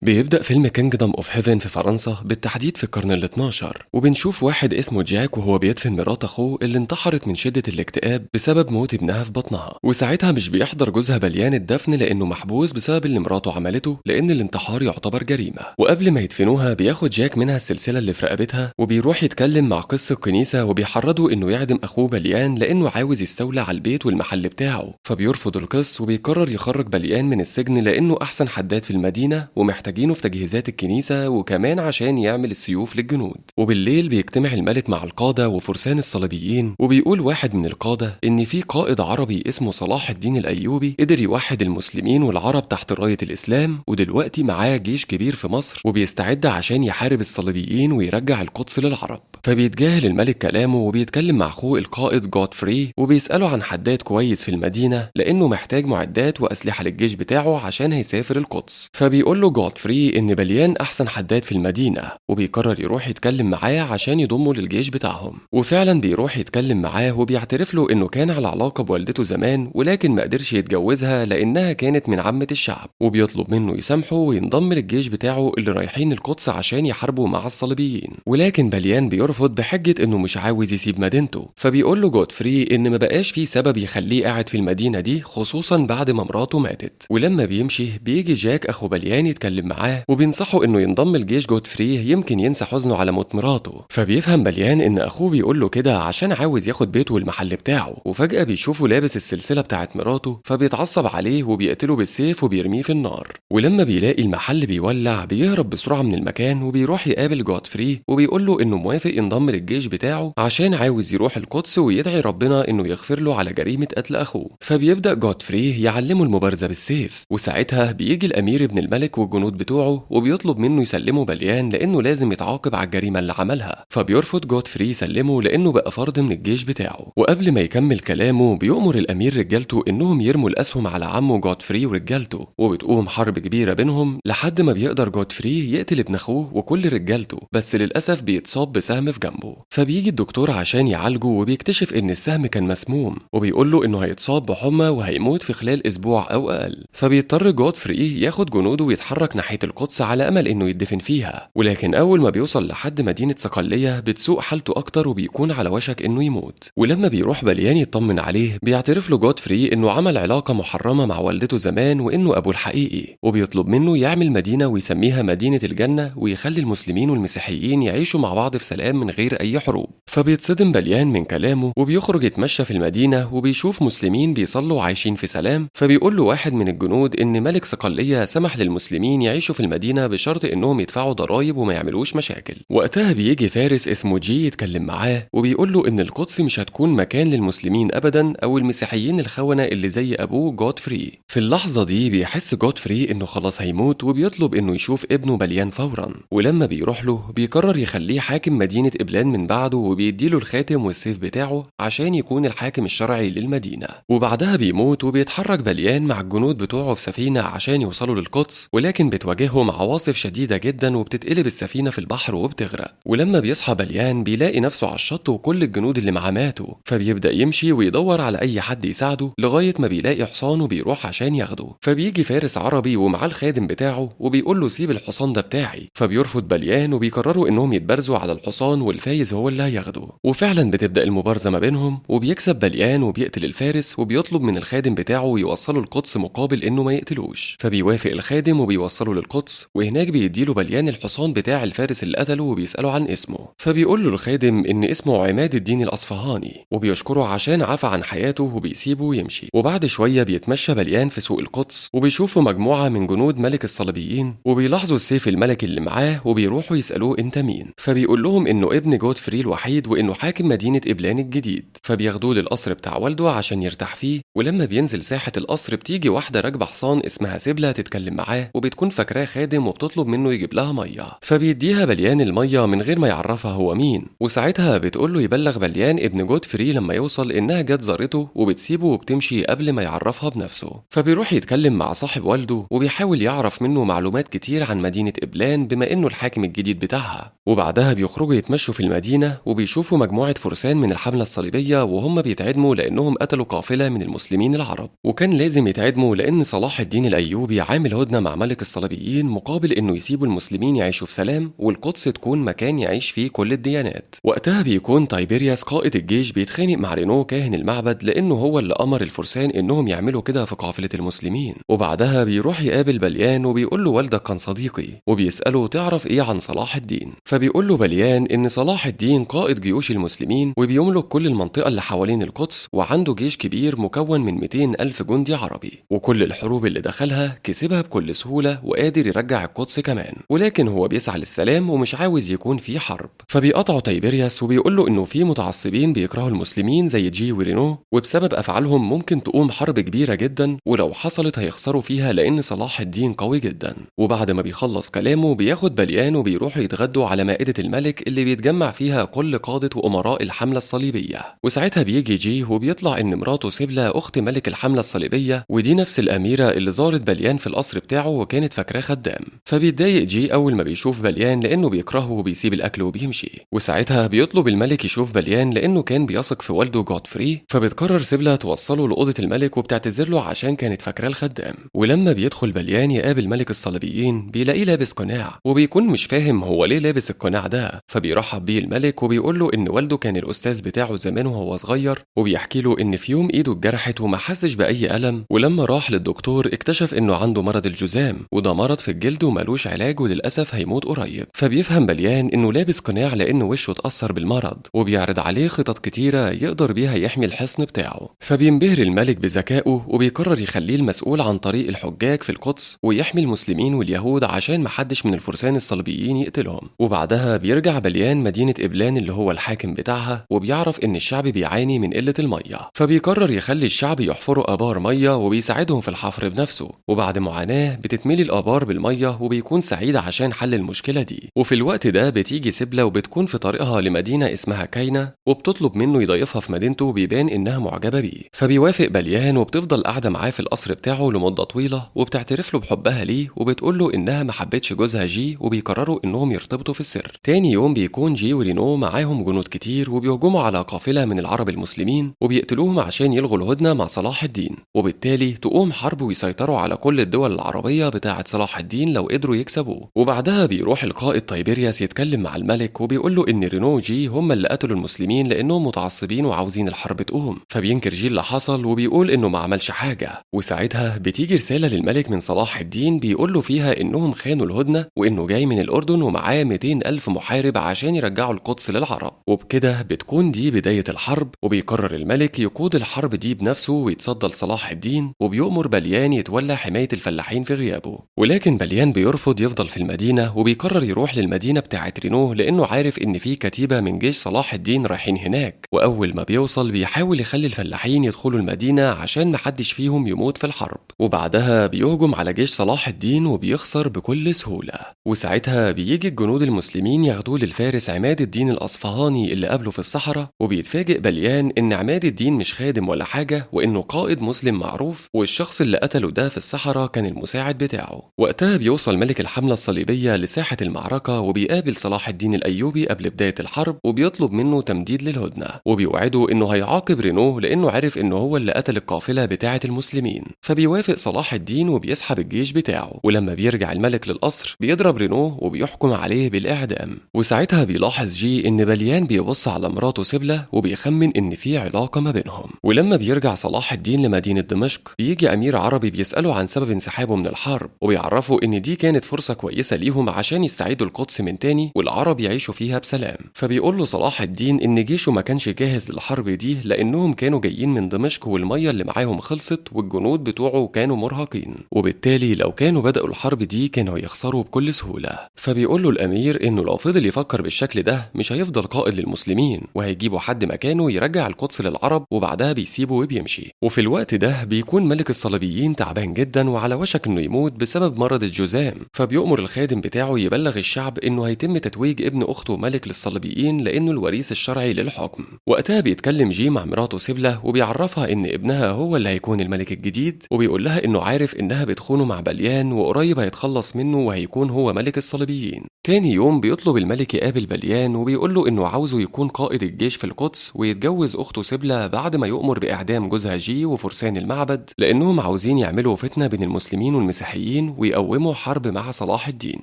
بيبدأ فيلم كينجدم اوف هيفن في فرنسا بالتحديد في القرن ال12، وبنشوف واحد اسمه جاك وهو بيدفن مرات اخوه اللي انتحرت من شدة الاكتئاب بسبب موت ابنها في بطنها، وساعتها مش بيحضر جوزها بليان الدفن لانه محبوس بسبب اللي مراته عملته، لان الانتحار يعتبر جريمة. وقبل ما يدفنوها بياخد جاك منها السلسلة اللي في رقبتها وبيروح يتكلم مع قس الكنيسة وبيحرضه انه يعدم اخوه بليان لانه عاوز يستولى على البيت والمحل بتاعه. فبيرفض القس وبيقرر يخرج بليان من السجن لانه احسن حداد في المدينة ومحتاجينه في تجهيزات الكنيسة وكمان عشان يعمل السيوف للجنود. وبالليل بيجتمع الملك مع القادة وفرسان الصليبيين، وبيقول واحد من القادة ان في قائد عربي اسمه صلاح الدين الايوبي قدر يوحد المسلمين والعرب تحت راية الاسلام، ودلوقتي معاه جيش كبير في مصر وبيستعد عشان يحارب الصليبيين ويرجع القدس للعرب. فبيتجاهل الملك كلامه وبيتكلم مع اخوه القائد جودفري وبيسأله عن حداد كويس في المدينة لانه محتاج معدات واسلحة للجيش بتاعه عشان هيسافر القدس. فبيقول له جودفري ان بليان احسن حداد في المدينة، وبيقرر يروح يتكلم معاه عشان يضمه للجيش بتاعهم. وفعلا بيروح يتكلم معاه وبيعترف له انه كان على علاقة بوالدته زمان ولكن ما قدرش يتجوزها لانها كانت من عامة الشعب، وبيطلب منه يسامحه وينضم للجيش بتاعه اللي رايحين القدس عشان يحاربوا مع الصليبيين. ولكن بليان بيرفض بحجة انه مش عاوز يسيب مدينته. فبيقول له جودفري ان ما بقاش في سبب يخليه قاعد في المدينة دي خصوصا بعد ما مراته ماتت. ولما بيمشي بيجي جاك اخو بليان يتكلم معاه وبينصحه انه ينضم لجيش جودفري يمكن ينسى حزنه على موت مراته. فبيفهم بليان ان اخوه بيقول له كده عشان عاوز ياخد بيته والمحل بتاعه، وفجأة بيشوفه لابس السلسلة بتاعت مراته فبيتعصب عليه وبيقتله بالسيف وبيرميه في النار. ولما بيلاقي المحل بيولع بيهرب بسرعة من المكان وبيروح يقابل جودفري وبيقول له انه موافق ينضم للجيش بتاعه عشان عاوز يروح القدس ويدعي ربنا انه يغفر له على جريمة قتل اخوه. فبيبدأ جودفري يعلمه المبارزة بالسيف، وساعتها بيجي الامير ابن الملك والجنود بتوعه وبيطلب منه يسلمه بليان لانه لازم يتعاقب على الجريمة اللي عملها. فبيرفض جودفري يسلمه لانه بقى فرد من الجيش بتاعه. وقبل ما يكمل كلامه بيؤمر الامير رجالته انهم يرموا الاسهم على عمه جودفري ورجالته، وبتقوم حرب كبيرة بينهم لحد ما بيقدر جودفري يقتل ابن اخوه وكل رجالته، بس للاسف بيتصاب بسهم في جنبه. فبيجي الدكتور عشان يعالجه وبيكتشف ان السهم كان مسموم، وبيقول له انه هيتصاب بحمى وهيموت في خلال اسبوع او اقل. فبيضطر جودفري ياخد جنوده ويتحرك ناحية القدس على امل انه يدفن فيها. ولكن اول ما بيوصل لحد مدينة صقلية بتسوء حالته اكتر وبيكون على وشك انه يموت. ولما بيروح بليان يطمن عليه بيعترف له جودفري انه عمل علاقة محرمة مع والدته زمان وانه ابوه الحقيقي، وبيطلب منه يعمل مدينة ويسميها مدينة الجنة ويخلي المسلمين والمسيحيين يعيشوا مع بعض في سلام من غير اي حروب. فبيتصدم بليان من كلامه وبيخرج يتمشى في المدينة وبيشوف مسلمين بيصلوا عايشين في سلام. فبيقول له واحد من الجنود ان ملك صقلية سمح للمسلمين يعيشوا في المدينة بشرط انهم يدفعوا ضرائب وما يعملوش مشاكل. وقتها بيجي فارس اسمه جي يتكلم معاه وبيقول له ان القدس مش هتكون مكان للمسلمين ابدا او المسيحيين الخونة اللي زي ابوه جودفري. في اللحظة دي بيحس جودفري انه خلاص هيموت وبيطلب انه يشوف ابنه بليان فورا. ولما بيروح له بيقرر يخليه حاكم مدينة إبلان من بعده وبيديله الخاتم والسيف بتاعه عشان يكون الحاكم الشرعي للمدينة. وبعدها بيموت وبيتحرك بليان مع الجنود بتوعه في سفينة عشان يوصلوا للقدس، ولكن بتواجههم عواصف شديدة جدا وبتتقلب السفينة في البحر وبتغرق. ولما بيصحى بليان بيلاقي نفسه على الشط وكل الجنود اللي معاه ماتوا. فبيبدأ يمشي ويدور على أي حد يساعده لغاية ما بيلاقي حصان وبيروح عشان ياخده. فبيجي فارس عربي ومعاه الخادم بتاعه وبيقول له سيب الحصان ده بتاعي. فبيرفض بليان وبيقرروا انهم يتبارزوا على الحصان والفايز هو اللي هياخده. وفعلا بتبدأ المبارزة ما بينهم وبيكسب بليان وبيقتل الفارس وبيطلب من الخادم بتاعه يوصله القدس مقابل انه ما يقتلوش. فبيوافق الخادم وبيوصله للقدس، وهناك بيديله بليان الحصان بتاع الفارس اللي قتله وبيسأله عن اسمه. فبيقول له الخادم ان اسمه عماد الدين الأصفهاني وبيشكره عشان عفى عن حياته وبيسيبه يمشي. وبعد شوية بيتمشى بليان في سوق القدس وبيشوفوا مجموعة من جنود ملك الصليبيين وبيلاحظوا السيف الملكي اللي معاه وبيروحوا يسألوه انت مين. فبيقول لهم انه ابن جودفري الوحيد وانه حاكم مدينة إبلان الجديد. فبياخدوه للقصر بتاع والده عشان يرتاح فيه. ولما بينزل ساحة القصر بتيجي واحدة راكبة حصان اسمها سبلة تتكلم معاه وبتكون فاكراه خادم وبتطلب منه يجيب لها مية. فبيديها بليان المية من غير ما يعرفها هو مين. وساعتها بتقول له يبلغ بليان ابن جودفري لما يوصل انها جت زارته وبتسيبه وبتمشي قبل ما يعرفها بنفسه. فبيروح يتكلم مع صاحب والده وبيحاول يعرف منه معلومات كتير عن مدينة إبلان بما انه الحاكم الجديد بتاعها. وبعدها بيخرجوا يتمشوا في المدينة وبيشوفوا مجموعة فرسان من الحملة الصليبية وهم بيتعدموا لأنهم قتلوا قافلة من المسلمين العرب، وكان لازم يتعدموا لأن صلاح الدين الأيوبي عامل هدنة مع ملك الصليبيين مقابل إنه يسيبوا المسلمين يعيشوا في سلام والقدس تكون مكان يعيش فيه كل الديانات. وقتها بيكون تايبيرياس قائد الجيش بيتخانق مع رينو كاهن المعبد لأنه هو اللي أمر الفرسان إنهم يعملوا كده في قافلة المسلمين. وبعدها بيروح يقابل بليان وبيقول له والدك كان صديقي، وبيسأله تعرف إيه عن صلاح الدين؟ فبيقول له بليان إن صلاح الدين قائد جيوش المسلمين وبيملك كل المنطقة اللي حوالين القدس وعنده جيش كبير مكون من 200 ألف جندي عربي، وكل الحروب اللي دخلها كسبها بكل سهولة وقادر يرجع القدس كمان، ولكن هو بيسعى للسلام ومش عاوز يكون في حرب. فبيقطعه تايبيرياس وبيقول له إنه في متعصبين بيكرهوا المسلمين زي جي ورينو، وبسبب أفعالهم ممكن تقوم حرب كبيرة جدا، ولو حصلت هيخسروا فيها لأن صلاح الدين قوي جدا. وبعد ما بيخلص كلامه بياخد بليان وبيروحوا يتغدوا على مائدة الملك اللي بيتجمع فيها كل قادة وأمراء الحملة الصليبية. وساعتها بيجي جي وبيطلع إن مراته سبلة أخت ملك الحملة الصليبية، ودي نفس الأميرة اللي زارت بليان في القصر بتاعه وكانت فاكراه خدام. فبيتضايق جي أول ما بيشوف بليان لأنه بيكرهه وبيسيب الأكل وبيمشي. وساعتها بيطلب الملك يشوف بليان لأنه كان بيثق في والده جودفري، فبتقرر سبلة توصله لأوضة الملك وبتعتذر له عشان كانت فاكراه الخدام. ولما بيدخل بليان يقابل ملك الصليبيين بيلاقيه لابس قناع، وبيكون مش فاهم هو ليه لابس القناع ده، فبيرحب بيه الملك وبيقول له إن والده كان الأستاذ بتاعه زمان وهو صغير، وبيحكي له إن في يوم إيده اتجرحت وما حسش بأي ألم، ولما راح للدكتور اكتشف إنه عنده مرض الجذام، وده مرض في الجلد وملوش علاج وللأسف هيموت قريب. فبيفهم بليان إنه لابس قناع لأنه وشه اتأثر بالمرض، وبيعرض عليه خطط كتيرة يقدر بيها يحمي الحصن بتاعه. فبينبهر الملك بذكائه وبيقرر يخليه المسؤول عن طريق الحجاج في القدس ويحمي المسلمين واليهود عشان محدش من الفرسان الصليبيين يقتلهم. وبعدها بيرجع بليان مدينة إبلان اللي هو الحاكم بتاعها، وبيعرف إن الشعب بيعاني من قلة المية، فبيقرر يخلي الشعب يحفروا آبار مية وبيساعدهم في الحفر بنفسه. وبعد معاناة بتتملي الآبار بالمية وبيكون سعيد عشان حل المشكلة دي. وفي الوقت ده بتيجي سبلة وبتكون في طريقها لمدينة اسمها كاينا، وبتطلب منه يضيفها في مدينته وبيبان إنها معجبة بيه. فبيوافق بليان وبتفضل قاعدة معاه في القصر بتاعه لمدة طويلة، وبتعترف له بحبها ليه وبتقول له إنها ما حبتش جوزها جي، وبيقرروا إنهم يرتبطوا في السر. تاني يوم بيكون جي ورينو معاهم جنود كتير وبيهجموا على قافلة من العرب المسلمين وبيقتلوهم عشان يلغوا الهدنة مع صلاح الدين، وبالتالي تقوم حرب ويسيطروا على كل الدول العربية بتاعة صلاح الدين لو قدروا يكسبوه. وبعدها بيروح القائد تايبيرياس يتكلم مع الملك وبيقول له إن رينو وجي هم اللي قتلوا المسلمين لأنهم متعصبين وعاوزين الحرب تقوم. فبينكر جي اللي حصل وبيقول إنه ما عملش حاجة. وساعتها بتيجي رسالة للملك من صلاح الدين بيقول له فيها إنهم خانوا الهدنة وإنه جاي من الأردن ومعاه 200 ألف محارب عشان يرجعوا القدس للعرب. وبكده بتكون دي بداية الحرب، وبيقرر الملك يقود الحرب دي بنفسه ويتصدى لصلاح الدين، وبيؤمر بليان يتولى حماية الفلاحين في غيابه. ولكن بليان بيرفض يفضل في المدينة وبيقرر يروح للمدينة بتاعة رينو لأنه عارف إن في كتيبة من جيش صلاح الدين رايحين هناك. وأول ما بيوصل بيحاول يخلي الفلاحين يدخلوا المدينة عشان محدش فيهم يموت في الحرب، وبعدها بيهجم على جيش صلاح الدين وبيخسر بكل سهولة. وساعتها بيجي الجنود المسلمين ياخدوه للفارس عماد الدين الأصفهاني اللي قابله في الصحراء، وبيتفاجئ بليان إن عماد الدين مش خادم ولا حاجة وإنه قائد مسلم معروف، والشخص اللي قتله ده في الصحراء كان المساعد بتاعه. وقتها بيوصل ملك الحملة الصليبية لساحة المعركة وبيقابل صلاح الدين الأيوبي قبل بداية الحرب وبيطلب منه تمديد للهدنة، وبيوعده إنه هيعاقب رينو لأنه عارف إنه هو اللي قتل القافلة بتاعة المسلمين. فبيوافق صلاح الدين وبيسحب الجيش بتاعه، ولما بيرجع الملك للقصر بيضرب رينو وبيحكم عليه بالإعدام. وساعتها بيلاحظ جي إن بليان بيبص على مراته سبلة وبيخمن إن في علاقة ما بينهم. ولما بيرجع صلاح الدين لمدينة دمشق بيجي أمير عربي بيسأله عن سبب انسحابه من الحرب، وبيعرفوا إن دي كانت فرصة كويسة ليهم عشان يستعيدوا القدس من تاني والعرب يعيشوا فيها بسلام. فبيقول له صلاح الدين إن جيشه ما كانش جاهز للحرب دي لأنهم كانوا جايين من دمشق والمية اللي معاهم خلصت والجنود بتوعه كانوا مرهقين، وبالتالي لو كانوا بدأوا الحرب دي كانوا يخسروا بكل سهولة. فبيقول له الأمير إنه لو فضل يفكر بالشكل ده مش هيفضل قائد للمسلمين، وهيجيبوا حد مكانه يرجع القدس للعرب وبعدها بيسيبه وبيمشي. وفي الوقت ده بيكون ملك الصليبيين تعبان جدا وعلى وشك إنه يموت بسبب مرض الجذام، فبيؤمر الخادم بتاعه يبلغ الشعب إنه هيتم تتويج ابن أخته ملك للصليبيين لأنه الوريث الشرعي للحكم. وقتها بيتكلم جي مع مراته سبلة وبيعرفها إن ابنها هو اللي هيكون الملك الجديد، وبيقول لها إنه عارف إنها بتخونه مع بليان وقريب هيتخلص منه وهيكون هو ملك الصليبيين. تاني يوم يوم بيطلب الملك يقابل بليان وبيقول له إنه عاوزه يكون قائد الجيش في القدس ويتجوز أخته سبلة بعد ما يؤمر بإعدام جوزها جي وفرسان المعبد، لأنهم عاوزين يعملوا فتنة بين المسلمين والمسيحيين ويقوموا حرب مع صلاح الدين.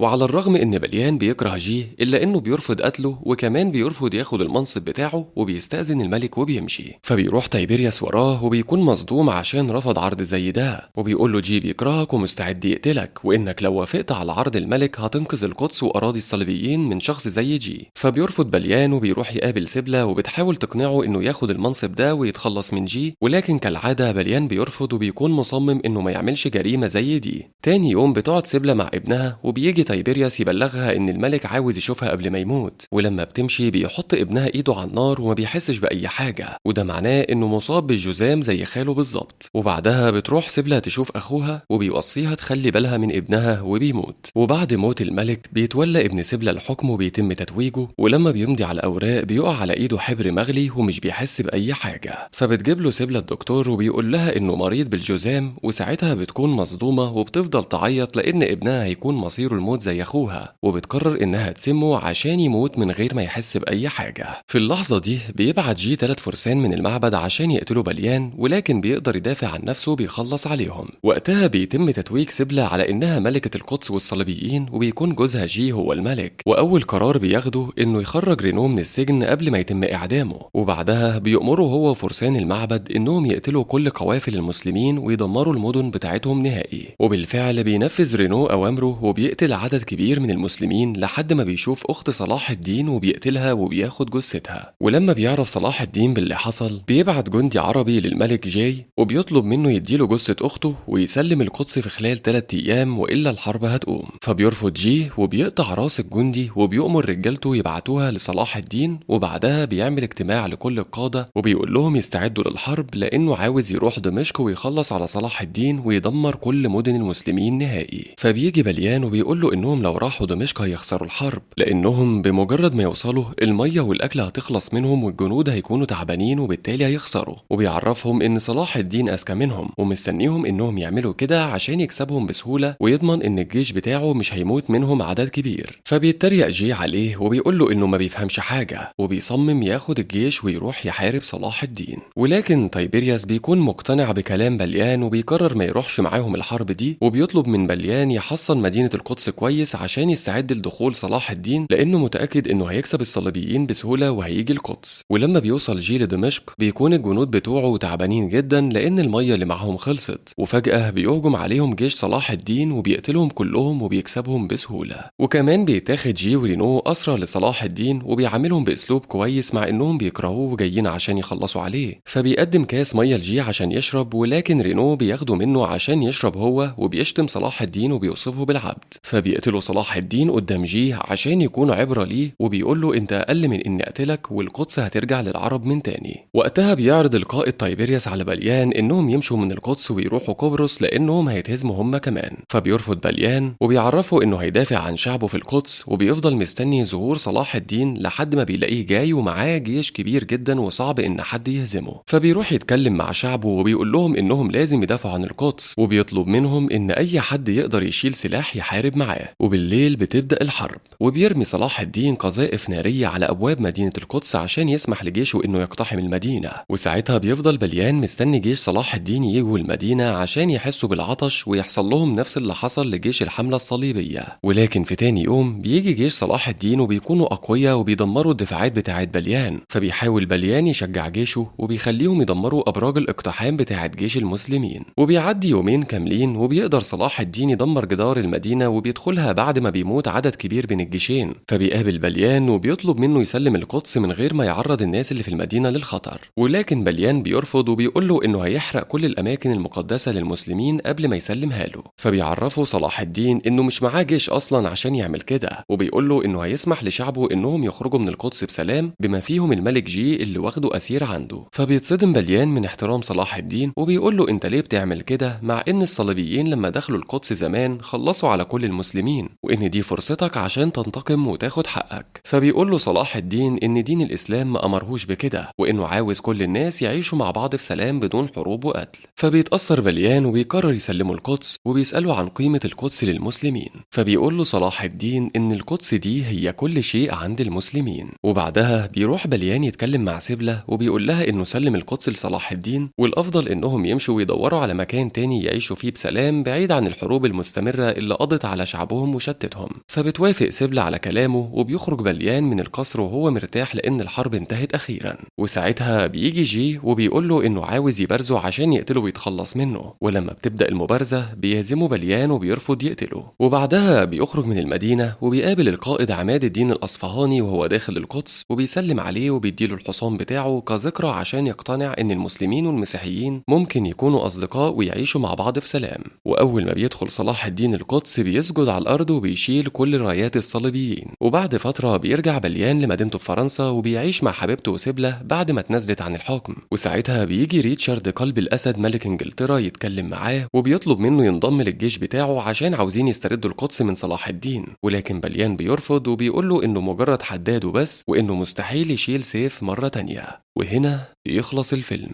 وعلى الرغم إن بليان بيكره جي إلا إنه بيرفض قتله، وكمان بيرفض ياخد المنصب بتاعه وبيستأذن الملك وبيمشي. فبيروح تايبيرياس وراه وبيكون مصدوم عشان رفض عرض زي ده، وبيقول له جي بيكرهك ومستعد يقتلك، وإنك لو وافقت على عرض الملك هتنقذ القدس وأراضي الصليبيين من شخص زي جي. فبيرفض بليان وبيروح يقابل سبلة وبتحاول تقنعه إنه ياخد المنصب ده ويتخلص من جي، ولكن كالعادة بليان بيرفض وبيكون مصمم إنه ما يعملش جريمة زي دي. تاني يوم بتقعد سبلة مع ابنها وبيجي تايبيرياس يبلغها إن الملك عاوز يشوفها قبل ما يموت، ولما بتمشي بيحط ابنها إيده على النار وما بيحسش بأي حاجة، وده معناه إنه مصاب بالجذام زي خاله بالظبط. وبعدها بتروح سبلة تشوف أخوها وبيوصيها تخلي بالها من ابنها وبيموت. وبعد موت الملك بيتولى ابن سبلة الحكم وبيتم تتويجه، ولما بيمضي على الأوراق بيقع على إيده حبر مغلي ومش بيحس بأي حاجة. فبتجيب له سبلة الدكتور وبيقول لها إنه مريض بالجذام، وساعتها بتكون مصدومة وبتفضل تعيط لأن ابنها هيكون مصيره الموت زي أخوها، وبتقرر إنها تسمه عشان يموت من غير ما يحس بأي حاجة. في اللحظة دي بيبعت جي 3 فرسان من المعبد عشان يقتلوا بليان، ولكن بيقدر يدافع عن نفسه وبيخلص عليهم. وقتها بيتم تتويج سبلة على إنها ملكة القدس والصليبيين، وبيكون جوزها جي هو الملك. وأول قرار بياخده إنه يخرج رينو من السجن قبل ما يتم إعدامه، وبعدها بيأمروا هو وفرسان المعبد إنهم يقتلوا كل قوافل المسلمين ويدمروا المدن بتاعتهم نهائي. وبالفعل بينفذ رينو أوامره وبيقتل عدد كبير من المسلمين لحد ما بيشوف أخت صلاح الدين وبيقتلها وبياخد جثتها. ولما بيعرف صلاح الدين باللي حصل بيبعت جندي عربي للملك جاي وبيطلب منه يديله جثة أخته ويسلم القدس في خلال 3 أيام وإلا الحرب هتقوم. فبيرفض جي وبيقطع راس الجندي وبيؤمر رجالته يبعتوها لصلاح الدين، وبعدها بيعمل اجتماع لكل القادة وبيقول لهم يستعدوا للحرب لأنه عاوز يروح دمشق ويخلص على صلاح الدين ويدمر كل مدن المسلمين نهائي. فبيجي بليان وبيقول له إنهم لو راحوا دمشق هيخسروا الحرب، لأنهم بمجرد ما يوصلوا المية والأكل هتخلص منهم والجنود هيكونوا تعبانين وبالتالي هيخسروا. وبيعرفهم إن صلاح الدين أذكى منهم ومستنيهم إنهم يعملوا كده عشان يكسبهم بسهولة ويضمن إن الجيش بتاعه مش هيموت منهم عدد كبير. فبيتريق جي عليه وبيقول له إنه ما بيفهمش حاجة، وبيصمم ياخد الجيش ويروح يحارب صلاح الدين. ولكن تايبيرياس بيكون مقتنع بكلام بليان وبيقرر ما يروحش معاهم الحرب دي، وبيطلب من بليان يحصن مدينة القدس كويس عشان يستعد لدخول صلاح الدين، لأنه متأكد إنه هيكسب الصليبيين بسهولة وهيجي القدس. ولما بيوصل جي لدمشق بيكون الجنود بتوعه تعبانين جدا لأن المية اللي معاهم خلصت، وفجأة بيهجم عليهم جيش صلاح الدين وبيقتلهم كلهم وبيكسبهم بسهولة. وكمان بيتاخد جي ورينو أسرى لصلاح الدين وبيعاملهم بأسلوب كويس مع إنهم بيكرهوه وجايين عشان يخلصوا عليه. فبيقدم كاس مية لجي عشان يشرب، ولكن رينو بياخده منه عشان يشرب هو وبيشتم صلاح الدين وبيوصفه بالعبد. فبيقتلوا صلاح الدين قدام جي عشان يكونوا عبرة ليه، وبيقول له انت اقل من اني اقتلك والقدس هترجع للعرب من تاني. وقتها بيعرض القائد تايبيرياس على بليان انهم يمشوا من القدس ويروحوا قبرص لانهم هيتهزموا هم كمان. فبيرفض بليان وبيعرفه انه هيدافع عن شعبه في القدس، وبيفضل مستني ظهور صلاح الدين لحد ما بيلاقيه جاي ومعاه جيش كبير جدا وصعب ان حد يهزمه. فبيروح يتكلم مع شعبه وبيقول لهم انهم لازم يدافعوا عن القدس، وبيطلب منهم ان اي حد يقدر يشيل سلاح يحارب معاه. وبالليل بتبدأ الحرب، وبيرمي صلاح الدين قذائف نارية على ابواب مدينة القدس عشان يسمح لجيشه انه يقتحم المدينة. وساعتها بيفضل بليان مستني جيش صلاح الدين يجوا المدينة عشان يحسوا بالعطش ويحصل لهم نفس اللي حصل لجيش الحملة الصليبية. ولكن في تاني يوم بيجي جيش صلاح الدين وبيكونوا اقوياء وبيدمروا الدفاعات بتاعت بليان. فبيحاول بليان يشجع جيشه وبيخليهم يدمروا ابراج الاقتحام بتاعت جيش المسلمين. وبيعدي يومين كاملين وبيقدر صلاح الدين يدمر جدار المدينة وبيدخلها بعد ما بيموت عدد كبير بين الجيشين. فبيقابل بليان وبيطلب منه يسلم القدس من غير ما يعرض الناس اللي في المدينة للخطر، ولكن بليان بيرفض وبيقول له انه هيحرق كل الاماكن المقدسة للمسلمين قبل ما يسلمها له. فبيعرفه صلاح الدين انه مش معاه جيش اصلا عشان يعمل كده، وبيقول له انه هيسمح لشعبه انهم يخرجوا من القدس بسلام بما فيهم الملك جي اللي واخده اسير عنده. فبيتصدم بليان من احترام صلاح الدين وبيقول له انت ليه بتعمل كده مع ان الصليبيين لما دخلوا القدس زمان خلصوا على كل المسلمين، وان دي فرصتك عشان تنتقم وتاخد حقك. فبيقول له صلاح الدين ان دين الاسلام ما امرهوش بكده، وانه عاوز كل الناس يعيشوا مع بعض في سلام بدون حروب وقتل. فبيتأثر بليان وبيقرر يسلموا القدس وبيسأله عن قيمة القدس للمسلمين. فبيقول له صلاح الدين إن القدس دي هي كل شيء عند المسلمين. وبعدها بيروح بليان يتكلم مع سبلة وبيقول لها إنه سلم القدس لصلاح الدين، والأفضل إنهم يمشوا ويدوروا على مكان تاني يعيشوا فيه بسلام بعيد عن الحروب المستمرة اللي قضت على شعبهم وشتتهم. فبتوافق سبلة على كلامه وبيخرج بليان من القصر وهو مرتاح لأن الحرب انتهت أخيرا. وساعتها بيجي جي وبيقول له إنه عاوز يبارزه عشان يقتله ويتخلص منه، ولما بتبدأ المبارزة بيهزمه بليان وبيرفض يقتله. وبعدها بيخرج من المدينة وبيقابل القائد عماد الدين الأصفهاني وهو داخل القدس، وبيسلم عليه وبيديله الحصان بتاعه كذكرى عشان يقتنع إن المسلمين والمسيحيين ممكن يكونوا أصدقاء ويعيشوا مع بعض في سلام. وأول ما بيدخل صلاح الدين القدس بيسجد على الأرض وبيشيل كل رايات الصليبيين. وبعد فترة بيرجع بليان لمدينته في فرنسا وبيعيش مع حبيبته وسبلة بعد ما اتنازلت عن الحكم. وساعتها بيجي ريتشارد قلب الأسد ملك إنجلترا يتكلم معاه وبيطلب منه ينضم للجيش بتاعه عشان عاوزين يستردوا القدس من صلاح الدين. ولكن بليان بيرفض وبيقول له إنه مجرد حداد وبس، وإنه مستحيل يشيل سيف مرة تانية. وهنا بيخلص الفيلم.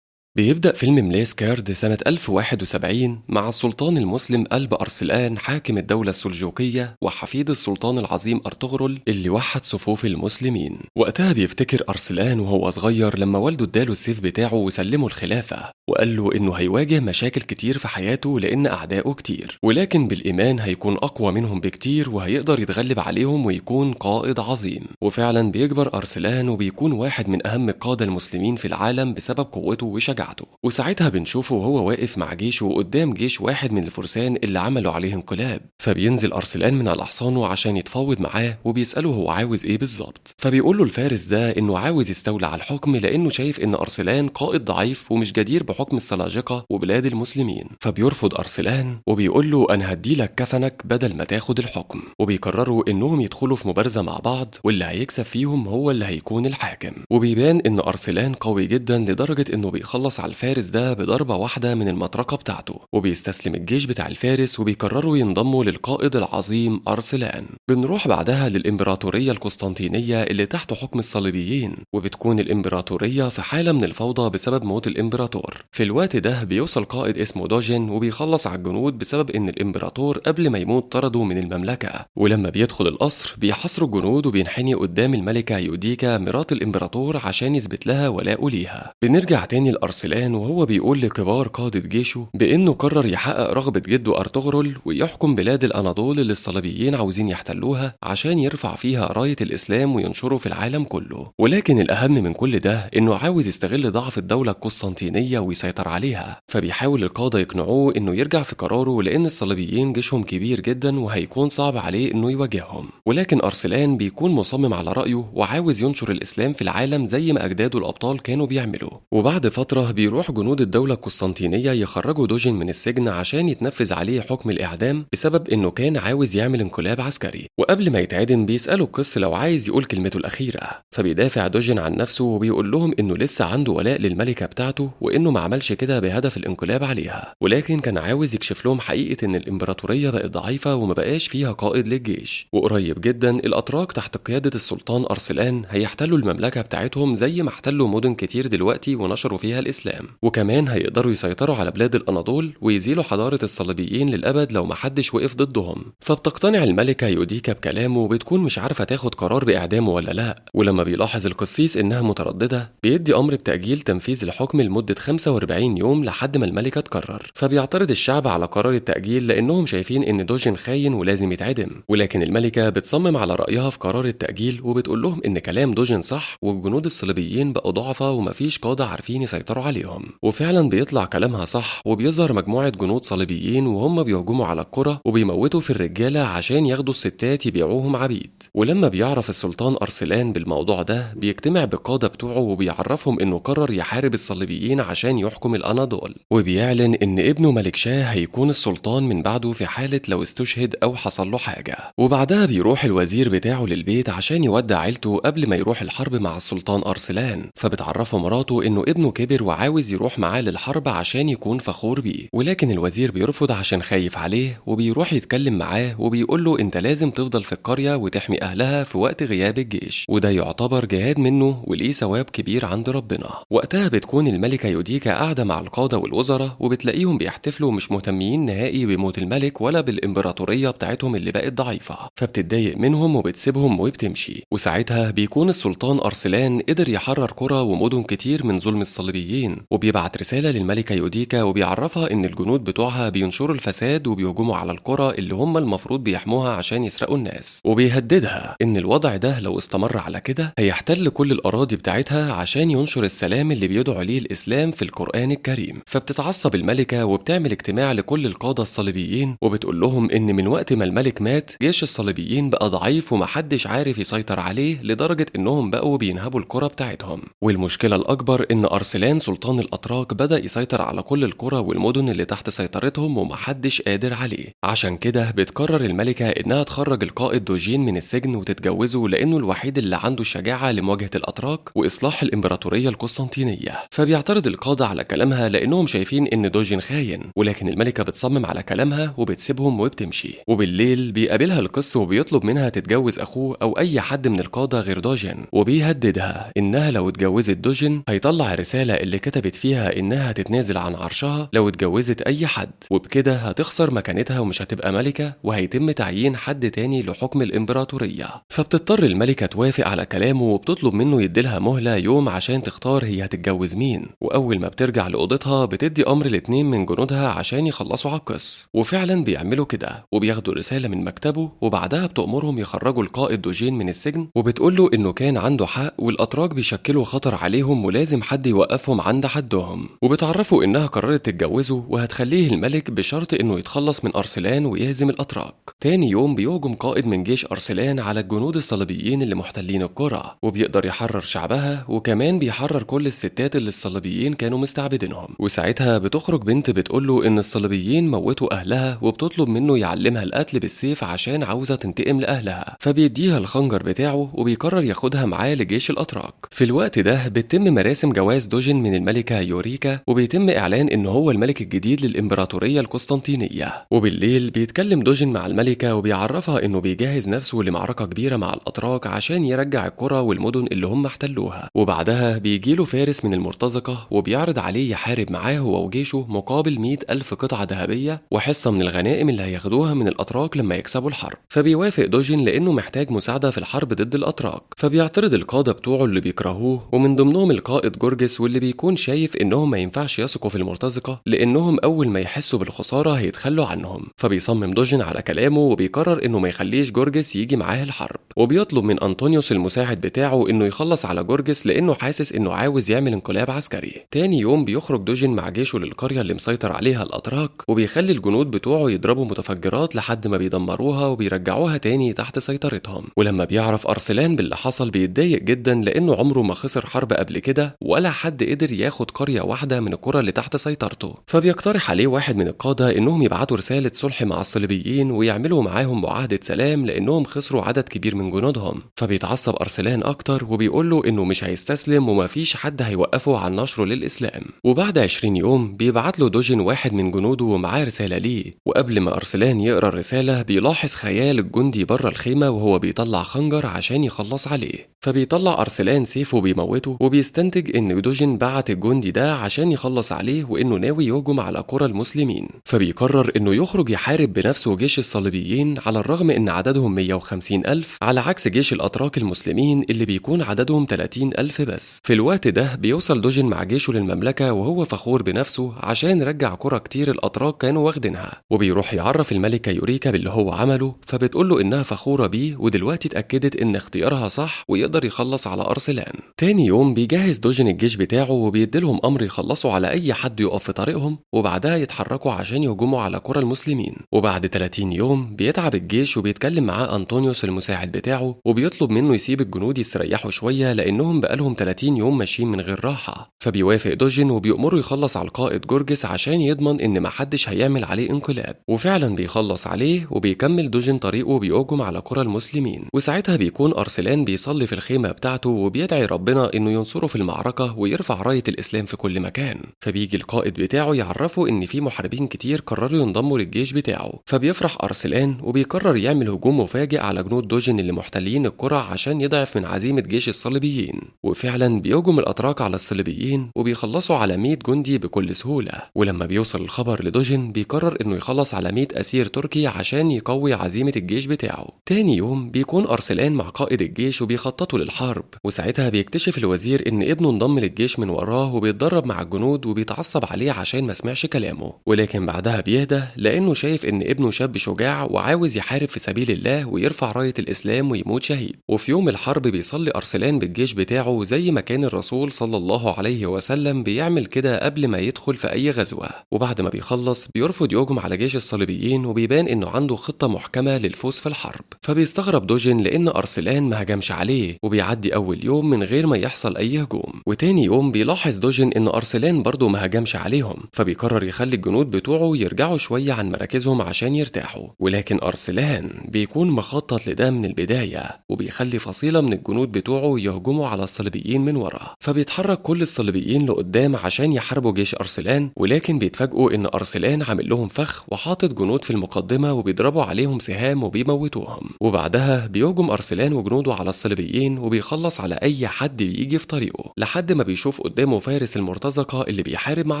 بيبدأ فيلم مليس كارد سنة 1071 مع السلطان المسلم قلب أرسلان حاكم الدولة السلجوقية وحفيد السلطان العظيم أرطغرل اللي وحد صفوف المسلمين. وقتها بيفتكر أرسلان وهو صغير لما والده اداله السيف بتاعه وسلمه الخلافة، وقال له إنه هيواجه مشاكل كتير في حياته لأن أعدائه كتير، ولكن بالإيمان هيكون أقوى منهم بكتير وهيقدر يتغلب عليهم ويكون قائد عظيم. وفعلا بيكبر أرسلان وبيكون واحد من أهم القادة المسلمين في العالم بسبب قوته وشجاعته. وساعتها بنشوفه وهو واقف مع جيشه قدام جيش واحد من الفرسان اللي عملوا عليه انقلاب. فبينزل أرسلان من على حصانه عشان يتفاوض معاه وبيسأله هو عاوز ايه بالظبط. فبيقول له الفارس ده انه عاوز يستولى على الحكم لانه شايف ان أرسلان قائد ضعيف ومش جدير بحكم السلاجقة وبلاد المسلمين. فبيرفض أرسلان وبيقول له انا هديلك كفنك بدل ما تاخد الحكم. وبيقرروا انهم يدخلوا في مبارزة مع بعض واللي هيكسب فيهم هو اللي هيكون الحاكم. وبيبان ان أرسلان قوي جدا لدرجة انه بيخلص على الفارس ده بضربة واحدة من المطرقة بتاعته، وبيستسلم الجيش بتاع الفارس وبيقرروا ينضموا للقائد العظيم أرسلان. بنروح بعدها للإمبراطورية القسطنطينية اللي تحت حكم الصليبيين، وبتكون الإمبراطورية في حالة من الفوضى بسبب موت الإمبراطور. في الوقت ده بيوصل قائد اسمه دوجين وبيخلص على الجنود بسبب إن الإمبراطور قبل ما يموت طرده من المملكة. ولما بيدخل القصر بيحاصروا الجنود وبينحني قدام الملكة يوديكا مرات الإمبراطور عشان يثبت لها ولاءه ليها. بنرجع تاني لأرسلان وهو بيقول لكبار قادة جيشه بإنه قرر يحقق رغبة جده أرطغرل ويحكم بلاد الأناضول اللي الصليبيين عاوزين يحتلوها عشان يرفع فيها راية الإسلام وينشره في العالم كله. ولكن الأهم من كل ده إنه عاوز يستغل ضعف الدولة القسطنطينية ويسيطر عليها. فبيحاول القادة يقنعوه إنه يرجع في قراره لأن الصليبيين جيشهم كبير جدا وهيكون صعب عليه إنه يواجههم. ولكن أرسلان بيكون مصمم على رأيه وعاوز ينشر الإسلام في العالم زي ما أجداده الأبطال كانوا بيعملوا. وبعد فترة بيروح جنود الدولة القسطنطينية يخرجوا دوجين من السجن عشان يتنفذ عليه حكم الإعدام بسبب إنه كان عاوز يعمل انقلاب عسكري. وقبل ما يتعدم بيسألوا القس لو عايز يقول كلمته الأخيرة. فبيدافع دوجين عن نفسه وبيقول لهم إنه لسه عنده ولاء للملكة بتاعته وإنه ما عملش كده بهدف الانقلاب عليها، ولكن كان عاوز يكشف لهم حقيقة إن الإمبراطورية بقت ضعيفة وما بقاش فيها قائد للجيش. وقريب جدا الأتراك تحت قيادة السلطان أرسلان هيحتلوا المملكة بتاعتهم زي ما احتلوا مدن كتير دلوقتي ونشروا فيها الإسلام. وكمان هيقدروا يسيطروا على بلاد الأناضول ويزيلوا حضارة الصليبيين للأبد لو محدش وقف ضدهم. فبتقتنع الملكة يوديكا بكلامه وبتكون مش عارفة تاخد قرار بإعدامه ولا لا. ولما بيلاحظ القسيس إنها مترددة بيدي أمر بتأجيل تنفيذ الحكم لمدة 45 يوم لحد ما الملكة تقرر. فبيعترض الشعب على قرار التأجيل لأنهم شايفين إن دوجين خاين ولازم يتعدم. ولكن الملكة بتصمم على رأيها في قرار التأجيل وبتقول لهم إن كلام دوجين صح والجنود الصليبيين بقوا ضعفة ومفيش قادة عارفين يسيطروا عليهم. وفعلا بيطلع كلامها صح وبيظهر مجموعة جنود صليبيين وهم بيهجموا على القرى وبيموتوا في الرجالة عشان ياخدوا الستات يبيعوهم عبيد. ولما بيعرف السلطان أرسلان بالموضوع ده بيجتمع بالقادة بتوعه وبيعرفهم إنه قرر يحارب الصليبيين عشان يحكم الأناضول. وبيعلن إن ابنه ملكشاه هيكون السلطان من بعده في حالة لو استشهد أو حصل له حاجة. وبعدها بيروح الوزير بتاعه للبيت عشان يودع عيلته قبل ما يروح الحرب مع السلطان أرسلان. فبتعرفه مراته إنه ابنه كبر عاوز يروح معاه للحرب عشان يكون فخور بيه، ولكن الوزير بيرفض عشان خايف عليه، وبيروح يتكلم معاه وبيقول له انت لازم تفضل في القرية وتحمي اهلها في وقت غياب الجيش، وده يعتبر جهاد منه وليه ثواب كبير عند ربنا. وقتها بتكون الملكة يوديكا قاعدة مع القادة والوزراء وبتلاقيهم بيحتفلوا مش مهتمين نهائي بموت الملك ولا بالامبراطورية بتاعتهم اللي بقت ضعيفة، فبتتضايق منهم وبتسيبهم وبتمشي. وساعتها بيكون السلطان أرسلان قدر يحرر قرى ومدن كتير من ظلم الصليبيين، وبيبعت رسالة للملكة يوديكا وبيعرفها ان الجنود بتوعها بينشروا الفساد وبيهجموا على القرى اللي هم المفروض بيحموها عشان يسرقوا الناس، وبيهددها ان الوضع ده لو استمر على كده هيحتل كل الأراضي بتاعتها عشان ينشر السلام اللي بيدعو ليه الإسلام في القرآن الكريم. فبتتعصب الملكة وبتعمل اجتماع لكل القادة الصليبيين وبتقول لهم ان من وقت ما الملك مات جيش الصليبيين بقى ضعيف ومحدش عارف يسيطر عليه، لدرجة انهم بقوا بينهبوا القرى بتاعتهم. والمشكلة الأكبر ان أرسلان سلطان الأتراك بدأ يسيطر على كل القرى والمدن اللي تحت سيطرتهم ومحدش قادر عليه. عشان كده بتقرر الملكة انها تخرج القائد دوجين من السجن وتتجوزه، لانه الوحيد اللي عنده الشجاعة لمواجهة الأتراك وإصلاح الإمبراطورية القسطنطينية. فبيعترض القادة على كلامها لأنهم شايفين إن دوجين خاين، ولكن الملكة بتصمم على كلامها وبتسيبهم وبتمشي. وبالليل بيقابلها القس وبيطلب منها تتجوز أخوه أو أي حد من القادة غير دوجين، وبيهددها إنها لو اتجوزت دوجين هيطلع الرسالة اللي كتبت فيها إنها هتتنازل عن عرشها لو اتجوزت أي حد، وبكده هتخسر مكانتها ومش هتبقى ملكة، وهيتم تعيين حد تاني لحكم الإمبراطورية. فبتضطر الملكة توافق على كلامه وبتطلب منه يديلها مهلة يوم عشان تختار هي هتتجوز مين. وأول ما بترجع لأوضتها بتدي أمر لاتنين من جنودها عشان يخلصوا على القس، وفعلا بيعملوا كده وبياخدوا رسالة من مكتبه، وبعدها بتأمرهم يخرجوا القائد دوجين من السجن، وبتقوله إنه كان عنده حق والأتراك بيشكلوا خطر عليهم ولازم حد يوقفهم عند حدهم، وبتعرفوا إنها قررت تتجوزه وهتخليه الملك بشرط إنه يتخلص من أرسلان ويهزم الأتراك. تاني يوم بيهجم قائد من جيش أرسلان على الجنود الصليبيين اللي محتلين القرى، وبيقدر يحرر شعبها، وكمان بيحرر كل الستات اللي الصليبيين كانوا مستعبدينهم. وساعتها بتخرج بنت بتقوله إن الصليبيين موتوا أهلها وبتطلب منه يعلمها القتل بالسيف عشان عاوزة تنتقم لأهلها، فبيديها الخنجر بتاعه وبيقرر ياخدها معاه لجيش الأتراك. في الوقت ده بتتم مراسم جواز دوجين من الملكة يوريكا، وبيتم إعلان إن هو الملك الجديد للإمبراطورية القسطنطينية. وبالليل بيتكلم دوجين مع الملكة وبيعرفها إنه بيجهز نفسه لمعركة كبيرة مع الأتراك عشان يرجع القرى والمدن اللي هم احتلوها، وبعدها بيجيله فارس من المرتزقة وبيعرض عليه يحارب معاه هو وجيشه مقابل 100,000 قطعة ذهبية وحصة من الغنائم اللي هياخدوها من الأتراك لما يكسبوا الحرب. فبيوافق دوجين لأنه محتاج مساعدة في الحرب ضد الأتراك. فبيعترض القادة بتوعه اللي بيكرهوه، ومن ضمنهم القائد جورجس، واللي بيكون شايف إنهم ما ينفعش يثقوا في المرتزقة لأنهم أول ما يحسوا بالخسارة هيتخلوا عنهم. فبيصمم دوجين على كلامه وبيقرر إنه ما يخليش جورجس يجي معاه الحرب، وبيطلب من أنطونيوس المساعد بتاعه إنه يخلص على جورجس لأنه حاسس إنه عاوز يعمل انقلاب عسكري. تاني يوم بيخرج دوجين مع جيشه للقرية اللي مسيطر عليها الأتراك، وبيخلي الجنود بتوعه يضربوا متفجرات لحد ما بيدمروها وبيرجعوها تاني تحت سيطرتهم. ولما بيعرف أرسلان باللي حصل بيتضايق جدا لأنه عمره ما خسر حرب قبل كده ولا حد قدر ياخد قرية واحدة من القرى اللي تحت سيطرته. فبيقترح عليه واحد من القادة إنهم يبعتوا رسالة صلح مع الصليبيين ويعملوا معاهم معاهدة سلام لأنهم خسروا عدد كبير من جنودهم. فبيتعصب أرسلان أكتر وبيقول له إنه مش هيستسلم ومفيش حد هيوقفه عن نشره للإسلام. وبعد 20 يوم بيبعت له دوجين واحد من جنوده ومعاه رسالة ليه، وقبل ما أرسلان يقرأ الرسالة بيلاحظ خيال الجندي بره الخيمة وهو بيطلع خنجر عشان يخلص عليه. فبيطلع أرسلان سيفه وبيموته، وبيستنتج إن دوجين بعت الجندي ده عشان يخلص عليه وإنه ناوي يهجم على قرى المسلمين. فبيقرر إنه يخرج يحارب بنفسه جيش الصليبيين على الرغم إن عددهم 150,000 على عكس جيش الأتراك المسلمين اللي بيكون عددهم 30,000 بس. في الوقت ده بيوصل دوجين مع جيشه للمملكة وهو فخور بنفسه عشان رجع قرى كتير الأتراك كانوا واخدينها، وبيروح يعرف الملكة يوريكا باللي هو عمله، فبتقوله إنها فخورة بيه ودلوقتي اتأكدت إن اختيارها صح ويقدر يخلص على أرسلان. تاني يوم بيجهز دوجين الجيش بتاعه وبيديلهم أمر يخلصوا على أي حد يقف في طريقهم، وبعدها يتحركوا عشان يهجموا على قرى المسلمين. وبعد 30 يوم بيتعب الجيش وبيتكلم معاه أنطونيوس المساعد بتاعه وبيطلب منه يسيب الجنود يستريحوا شوية لأنهم بقالهم 30 يوم ماشيين من غير راحة. فبيوافق دوجين وبيأمره يخلص على القائد جورجس عشان يضمن إن محدش هيعمل عليه انقلاب، وفعلا بيخلص عليه وبيكمل دوجين طريقه وبيهجم على قرى المسلمين. وساعتها بيكون أرسلان بيصلي في الخيمة بتاعته وبيدعي ربنا إنه ينصره في المعركة ويرفع راية راية الإسلام في كل مكان. فبيجي القائد بتاعه يعرفه إن في محاربين كتير قرروا ينضموا للجيش بتاعه، فبيفرح أرسلان وبيقرر يعمل هجوم مفاجئ على جنود دوجن اللي محتلين القرى عشان يضعف من عزيمة جيش الصليبيين. وفعلا بيهجم الأتراك على الصليبيين وبيخلصوا على 100 جندي بكل سهولة. ولما بيوصل الخبر لدوجن بيقرر إنه يخلص على 100 أسير تركي عشان يقوي عزيمة الجيش بتاعه. تاني يوم بيكون أرسلان مع قائد الجيش وبيخططوا للحرب، وساعتها بيكتشف الوزير إن ابنه انضم للجيش من وراه وبيتدرب مع الجنود وبيتعصب عليه عشان ما سمعش كلامه. ولكن بعدها بيهدى لأنه شايف إن ابنه شاب شجاع وعاوز يحارب في سبيل الله ويرفع راية الإسلام ويموت شهيد. وفي يوم الحرب بيصلي أرسلان بالجيش بتاعه زي ما كان الرسول صلى الله عليه وسلم بيعمل كده قبل ما يدخل في أي غزوة. وبعد ما بيخلص بيرفض يهجم على جيش الصليبيين وبيبان إنه عنده خطة محكمة للفوز في الحرب. فبيستغرب دوجن لأن أرسلان ما هجمش عليه، وبيعدي أول يوم من غير ما يحصل أي هجوم. وتاني يوم بيلاحظ دوجن إن أرسلان برضه ما هجمش عليهم، فبيقرر يخلي الجنود بتوعه يرجعوا شوية عن مراكزهم عشان يرتاحوا. ولكن أرسلان بيكون مخطط لده من البداية، وبيخلي فصيلة من الجنود بتوعه يهجموا على الصليبيين من ورا. فبيتحرك كل الصليبيين لقدام عشان يحاربوا جيش أرسلان، ولكن بيتفاجئوا إن أرسلان عامل لهم فخ وحاطط جنود في المقدمة وبيضربوا عليهم سهام وبيموتوهم. وبعدها بيهجم أرسلان وجنوده على الصليبيين وبيخلص على أي حد بيجي في طريقه، لحد ما بيشوف قدامه فارس المرتزقة اللي بيحارب مع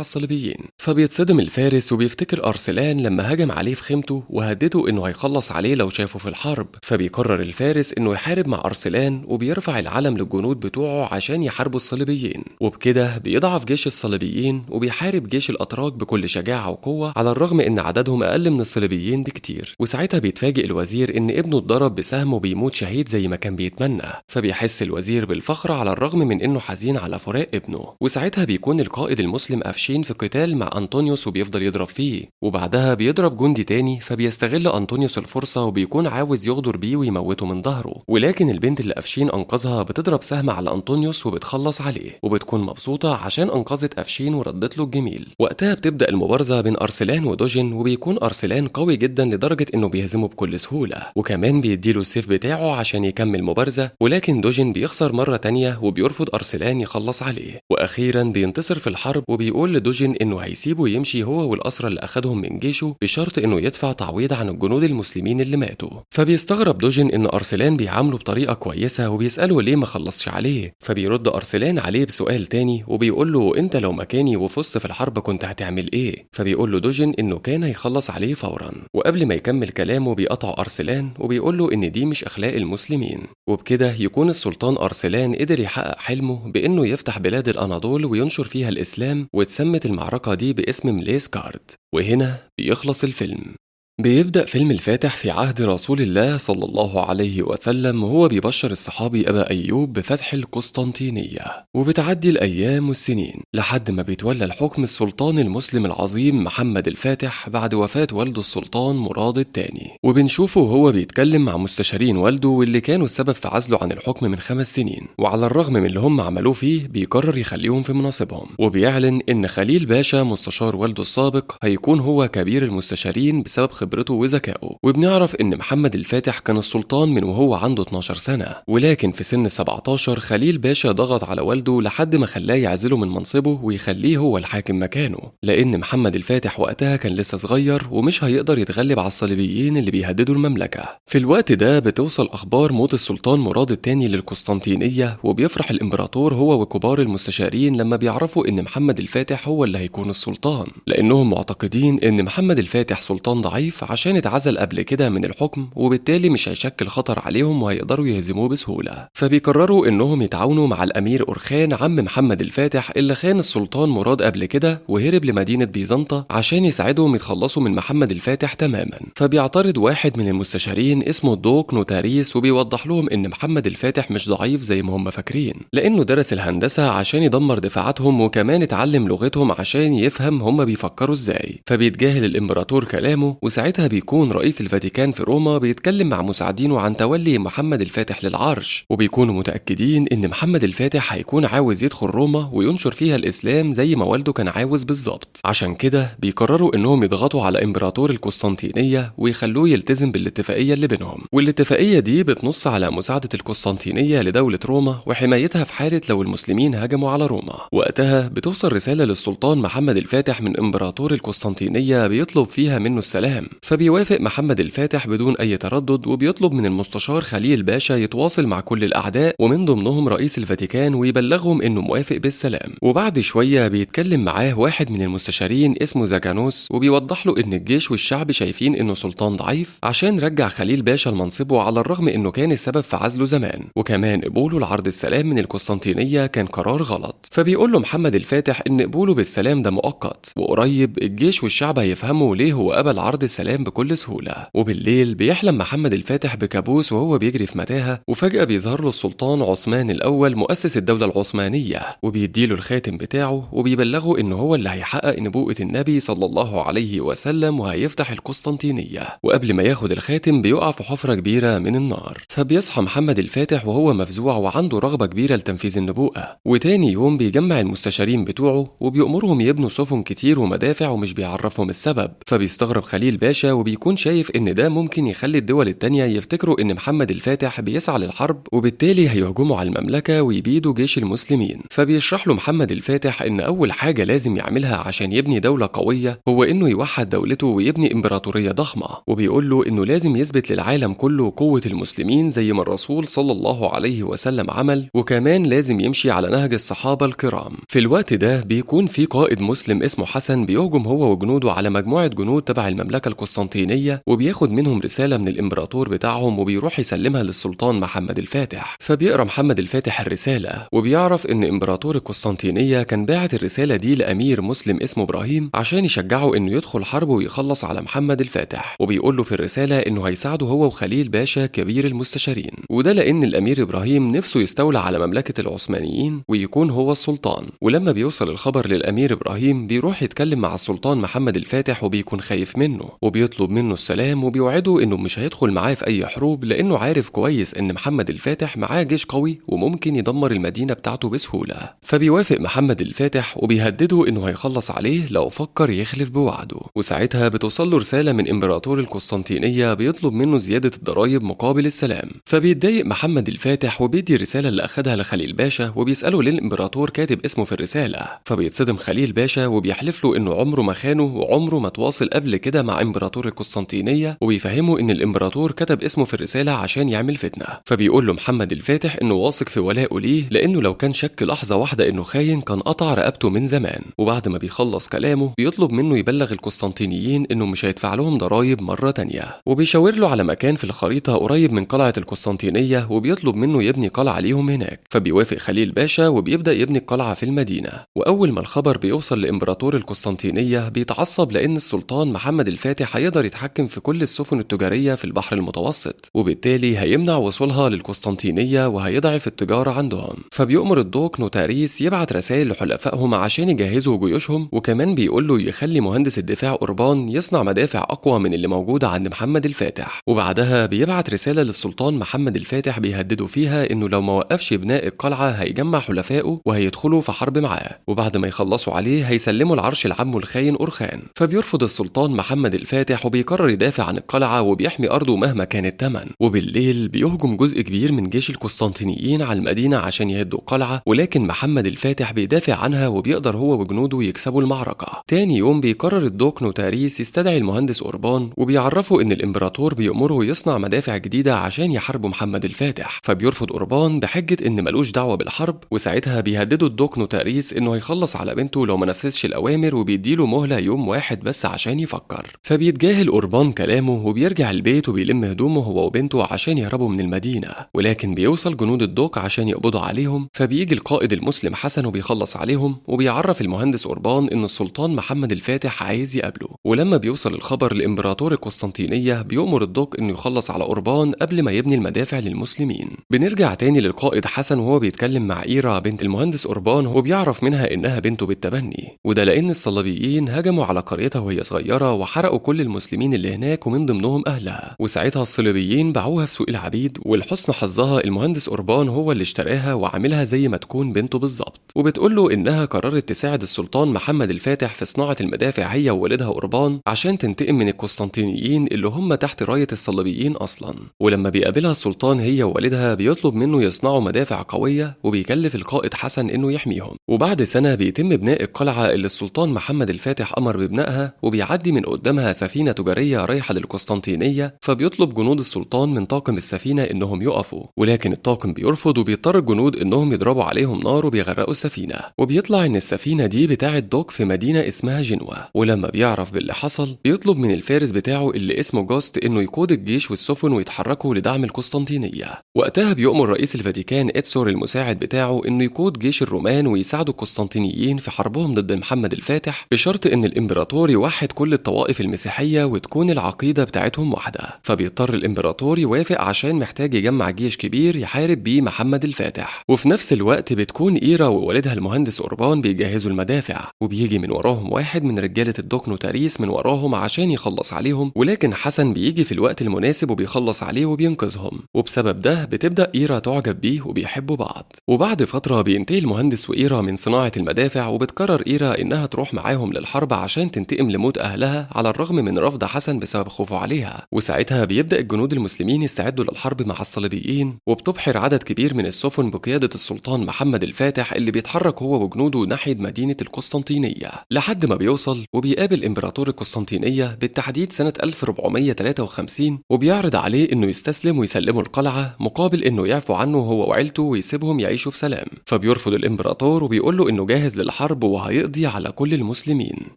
الصليبيين. فبيتصدم الفارس وبيفتكر أرسلان لما هجم عليه في خيمته وهدده إنه هيخلص عليه لو شافه في الحرب. فبيقرر الفارس إنه يحارب مع أرسلان وبيرفع العلم للجنود بتوعه عشان يحاربوا الصليبيين. وبكده بيضعف جيش الصليبيين وبيحارب جيش الأتراك بكل شجاعة وقوة، على الرغم إن عددهم أقل من الصليبيين بكتير. وساعتها بيتفاجئ الوزير إن ابنه اتضرب بسهم وبيموت شهيد زي ما كان بيتمنى، فبيحس الوزير بالفخر على الرغم من إنه حزين على فراق ابنه. وساعتها بيكون القائد المسلم أفشين في قتال مع أنطونيوس وبيفضل يضرب فيه، وبعدها بيضرب جندي تاني، فبيستغل أنطونيوس الفرصة وبيكون عاوز يغدر بيه ويموته من ظهره. ولكن البنت اللي أفشين أنقذها بتضرب سهم على أنطونيوس وبتخلص عليه، وبتكون مبسوطة عشان أنقذت أفشين وردت له الجميل. وقتها بتبدأ المبارزة بين أرسلان ودوجن، وبيكون أرسلان قوي جدا لدرجة إنه بيهزمه بكل سهولة، وكمان بيديله السيف بتاعه عشان يكمل مبارزة. ولكن دوجن بيخسر مرة تانية وبيرفض أرسلان يخلص عليه. وأخيرا بينتصر في الحرب وبيقول لدوجن إنه هيسيبه يمشي هو والأسرى اللي أخدهم من جيشه بشرط إنه يدفع تعويض عن الجنود المسلمين اللي ماتوا. فبيستغرب دوجن إن أرسلان بيعامله بطريقة كويسة وبيسأله ليه ما خلصش عليه. فبيرد أرسلان عليه بسؤال تاني وبيقول له أنت لو مكاني وفزت في الحرب كنت هتعمل إيه؟ فبيقول له دوجن إنه كان هيخلص عليه فورا. وقبل ما يكمل كلامه بيقطع أرسلان وبيقول له إن دي مش أخلاق المسلمين. وبكده يكون السلطان أرسلان قدر يحقق حلمه بإنه يفتح بلاد الأناضول وينشر فيها الإسلام، واتسمت المعركة دي باسم مليسكارد. وهنا بيخلص الفيلم. بيبدأ فيلم الفاتح في عهد رسول الله صلى الله عليه وسلم وهو بيبشر الصحابي أبا أيوب بفتح القسطنطينية. وبتعدي الأيام والسنين لحد ما بيتولى الحكم السلطان المسلم العظيم محمد الفاتح بعد وفاة والده السلطان مراد الثاني. وبنشوفه وهو بيتكلم مع مستشارين والده واللي كانوا السبب في عزله عن الحكم من 5 سنين، وعلى الرغم من اللي هم عملوه فيه بيقرر يخليهم في مناصبهم. وبيعلن إن خليل باشا مستشار والده السابق هيكون هو كبير المستشارين بسبب خبرته وذكائه. وبنعرف ان محمد الفاتح كان السلطان من وهو عنده 12 سنة، ولكن في سن 17 خليل باشا ضغط على والده لحد ما خلاه يعزله من منصبه ويخليه هو الحاكم مكانه، لان محمد الفاتح وقتها كان لسه صغير ومش هيقدر يتغلب على الصليبيين اللي بيهددوا المملكة. في الوقت ده بتوصل اخبار موت السلطان مراد الثاني للقسطنطينية، وبيفرح الامبراطور هو وكبار المستشارين لما بيعرفوا ان محمد الفاتح هو اللي هيكون السلطان، لانهم معتقدين ان محمد الفاتح سلطان ضعيف عشان اتعزل قبل كده من الحكم، وبالتالي مش هيشكل خطر عليهم وهيقدروا يهزموه بسهولة. فبيقرروا انهم يتعاونوا مع الامير أورخان عم محمد الفاتح اللي خان السلطان مراد قبل كده وهرب لمدينة بيزنطة عشان يساعدهم يتخلصوا من محمد الفاتح تماما. فبيعترض واحد من المستشارين اسمه الدوق نوتاريس وبيوضح لهم ان محمد الفاتح مش ضعيف زي ما هم فاكرين، لانه درس الهندسة عشان يدمر دفاعاتهم وكمان اتعلم لغتهم عشان يفهم هم بيفكروا ازاي. فبيتجاهل الامبراطور كلامه وساعتها بيكون رئيس الفاتيكان في روما بيتكلم مع مساعدينه عن تولي محمد الفاتح للعرش، وبيكونوا متأكدين إن محمد الفاتح هيكون عاوز يدخل روما وينشر فيها الإسلام زي ما والده كان عاوز بالظبط. عشان كده بيقرروا إنهم يضغطوا على إمبراطور القسطنطينية ويخلوه يلتزم بالاتفاقية اللي بينهم، والاتفاقية دي بتنص على مساعدة القسطنطينية لدولة روما وحمايتها في حالة لو المسلمين هجموا على روما. وقتها بتوصل رسالة للسلطان محمد الفاتح من إمبراطور القسطنطينية بيطلب فيها منه السلام، فبيوافق محمد الفاتح بدون أي تردد، وبيطلب من المستشار خليل باشا يتواصل مع كل الأعداء ومن ضمنهم رئيس الفاتيكان ويبلغهم إنه موافق بالسلام. وبعد شوية بيتكلم معاه واحد من المستشارين اسمه زاجانوس وبيوضح له إن الجيش والشعب شايفين إنه سلطان ضعيف عشان رجع خليل باشا لمنصبه، على الرغم إنه كان السبب في عزله زمان، وكمان قبوله لعرض السلام من القسطنطينية كان قرار غلط. فبيقول له محمد الفاتح إن قبوله بالسلام ده مؤقت، وقريب الجيش والشعب هيفهموا ليه هو قبل عرض السلام بكل سهولة. وبالليل بيحلم محمد الفاتح بكابوس وهو بيجري في متاهة، وفجأة بيظهر له السلطان عثمان الأول مؤسس الدولة العثمانية وبيديله الخاتم بتاعه وبيبلغه إنه هو اللي هيحقق نبوءة النبي صلى الله عليه وسلم وهيفتح القسطنطينية. وقبل ما ياخد الخاتم بيقع في حفرة كبيرة من النار، فبيصحى محمد الفاتح وهو مفزوع وعنده رغبة كبيرة لتنفيذ النبوءة. وتاني يوم بيجمع المستشارين بتوعه وبيأمرهم يبنوا سفن كتير ومدافع ومش بيعرفهم السبب، فبيستغرب خليل باشا وبيكون شايف إن ده ممكن يخلي الدول التانية يفتكروا إن محمد الفاتح بيسعى للحرب وبالتالي هيهجموا على المملكة ويبيدوا جيش المسلمين. فبيشرح له محمد الفاتح إن أول حاجة لازم يعملها عشان يبني دولة قوية هو إنه يوحد دولته ويبني إمبراطورية ضخمة، وبيقول له إنه لازم يثبت للعالم كله قوة المسلمين زي ما الرسول صلى الله عليه وسلم عمل، وكمان لازم يمشي على نهج الصحابة الكرام. في الوقت ده بيكون في قائد مسلم اسمه حسن بيهجم هو وجنوده على مجموعة جنود تبع المملكة القسطنطينية وبياخد منهم رسالة من الإمبراطور بتاعهم وبيروح يسلمها للسلطان محمد الفاتح. فبيقرأ محمد الفاتح الرسالة وبيعرف إن إمبراطور القسطنطينية كان باعت الرسالة دي لأمير مسلم اسمه إبراهيم عشان يشجعه إنه يدخل حرب ويخلص على محمد الفاتح، وبيقول له في الرسالة إنه هيساعده هو وخليل باشا كبير المستشارين، وده لأن الأمير إبراهيم نفسه يستولى على مملكة العثمانيين ويكون هو السلطان. ولما بيوصل الخبر للأمير إبراهيم بيروح يتكلم مع السلطان محمد الفاتح وبيكون خايف منه وبيطلب منه السلام وبيوعده إنه مش هيدخل معاه في أي حروب لأنه عارف كويس إن محمد الفاتح معاه جيش قوي وممكن يدمر المدينة بتاعته بسهولة. فبيوافق محمد الفاتح وبيهدده إنه هيخلص عليه لو فكر يخلف بوعده. وساعتها بتوصل له رسالة من إمبراطور القسطنطينية بيطلب منه زيادة الضرائب مقابل السلام، فبيتضايق محمد الفاتح وبيدي الرسالة اللي أخدها لخليل باشا وبيسأله ليه الإمبراطور كاتب اسمه في الرسالة. فبيتصدم خليل باشا وبيحلف له إنه عمره ما خانه وعمره ما تواصل قبل كده مع إمبراطور القسطنطينية، وبيفهمه إن الإمبراطور كتب اسمه في الرسالة عشان يعمل فتنة. فبيقول له محمد الفاتح إنه واثق في ولائه ليه لأنه لو كان شك لحظة واحدة إنه خاين كان قطع رقبته من زمان. وبعد ما بيخلص كلامه بيطلب منه يبلغ القسطنطينيين إنه مش هيدفع لهم ضرائب مرة تانية، وبيشاور له على مكان في الخريطة قريب من قلعة القسطنطينية وبيطلب منه يبني قلعة ليهم هناك. فبيوافق خليل باشا وبيبدأ يبني القلعة في المدينة. وأول ما الخبر بيوصل لإمبراطور القسطنطينية بيتعصب لأن السلطان محمد الفاتح هيقدر يتحكم في كل السفن التجارية في البحر المتوسط وبالتالي هيمنع وصولها للقسطنطينية وهيضعف التجارة عندهم. فبيؤمر الدوق نوتاريس يبعت رسائل لحلفائهم عشان يجهزوا جيوشهم، وكمان بيقول له يخلي مهندس الدفاع قربان يصنع مدافع أقوى من اللي موجودة عند محمد الفاتح. وبعدها بيبعت رسالة للسلطان محمد الفاتح بيهددوا فيها إنه لو ما وقفش بناء القلعة هيجمع حلفائه وهيدخلوا في حرب معاه، وبعد ما يخلصوا عليه هيسلموا العرش العم الخاين أورخان. فبيرفض السلطان محمد الفاتح وبيقرر يدافع عن القلعة وبيحمي أرضه مهما كان الثمن. وبالليل بيهجم جزء كبير من جيش القسطنطينيين على المدينة عشان يهدوا القلعة، ولكن محمد الفاتح بيدافع عنها وبيقدر هو وجنوده يكسبوا المعركة. تاني يوم بيقرر الدوق نوتاريس يستدعي المهندس أوربان وبيعرفه إن الإمبراطور بيأمره يصنع مدافع جديدة عشان يحاربوا محمد الفاتح. فبيرفض أوربان بحجة إن ملوش دعوة بالحرب، وساعتها بيهددوا الدوق نوتاريس إنه هيخلص على بنته لو ما نفذش الأوامر وبيديله مهلة يوم واحد بس عشان يفكر. فبيتجاهل أوربان كلامه وبيرجع البيت وبيلم هدومه هو وبنته عشان يهربوا من المدينة، ولكن بيوصل جنود الدوق عشان يقبضوا عليهم. فبيجي القائد المسلم حسن وبيخلص عليهم وبيعرف المهندس أوربان إن السلطان محمد الفاتح عايز يقابله. ولما بيوصل الخبر لإمبراطور القسطنطينية بيأمر الدوق إنه يخلص على أوربان قبل ما يبني المدافع للمسلمين. بنرجع تاني للقائد حسن وهو بيتكلم مع إيرا بنت المهندس أوربان وبيعرف منها إنها بنته بالتبني، وده لأن الصليبيين هجموا على قريتها وهي صغيرة وحرقوا كل كل المسلمين اللي هناك ومن ضمنهم أهلها. وساعتها الصليبيين باعوها في سوق العبيد، ولحسن حظها المهندس أوربان هو اللي اشتراها وعاملها زي ما تكون بنته بالظبط، وبتقول له إنها قررت تساعد السلطان محمد الفاتح في صناعة المدافع هي ووالدها أوربان عشان تنتقم من القسطنطينيين اللي هم تحت راية الصليبيين أصلا. ولما بيقابلها السلطان هي ووالدها بيطلب منه يصنعوا مدافع قوية، وبيكلف القائد حسن إنه يحميهم. وبعد سنة بيتم بناء القلعة اللي السلطان محمد الفاتح أمر ببنائها، وبيعدي من قدامها سفينة تجارية رايحة للقسطنطينية، فبيطلب جنود السلطان من طاقم السفينة إنهم يقفوا، ولكن الطاقم بيرفض وبيضطر الجنود إنهم يضربوا عليهم نار وبيغرقوا السفينة. وبيطلع إن السفينة دي بتاعة دوك في مدينة اسمها جنوة. ولما بيعرف باللي حصل بيطلب من الفارس بتاعه اللي اسمه جوست إنه يقود الجيش والسفن ويتحركوا لدعم القسطنطينية. وقتها بيؤمر رئيس الفاتيكان إتسور المساعد بتاعه إنه يقود جيش الرومان ويساعدوا القسطنطينيين في حربهم ضد محمد الفاتح، بشرط إن الإمبراطور يوحد كل الطوائف المسيحية وتكون العقيدة بتاعتهم واحدة. فبيضطر الإمبراطور يوافق عشان محتاج يجمع جيش كبير يحارب بيه محمد الفاتح. وفي نفس الوقت بتكون إيرا ووالدها المهندس أوربان بيجهزوا المدافع، وبيجي من وراهم واحد من رجالة الدوق نوتاريس من وراهم عشان يخلص عليهم، ولكن حسن بيجي في الوقت المناسب وبيخلص عليه وبينقذهم. وبسبب ده بتبدأ إيرا تعجب بيه وبيحبوا بعض. وبعد فترة بينتهي المهندس وإيرا من صناعة المدافع، وبتقرر إيرا إنها تروح معاهم للحرب عشان تنتقم لموت أهلها على الرغم من رفض حسن بسبب خوفه عليها. وساعتها بيبدأ الجنود المسلمين يستعدوا للحرب مع الصليبيين، وبتبحر عدد كبير من السفن بقيادة السلطان محمد الفاتح اللي بيتحرك هو وجنوده ناحية مدينة القسطنطينية، لحد ما بيوصل وبيقابل إمبراطور القسطنطينية بالتحديد سنة 1453، وبيعرض عليه إنه يستسلم ويسلمه القلعة مقابل إنه يعفو عنه هو وعيلته ويسيبهم يعيشوا في سلام. فبيرفض الإمبراطور وبيقول له إنه جاهز للحرب وهيقضي على كل المسلمين.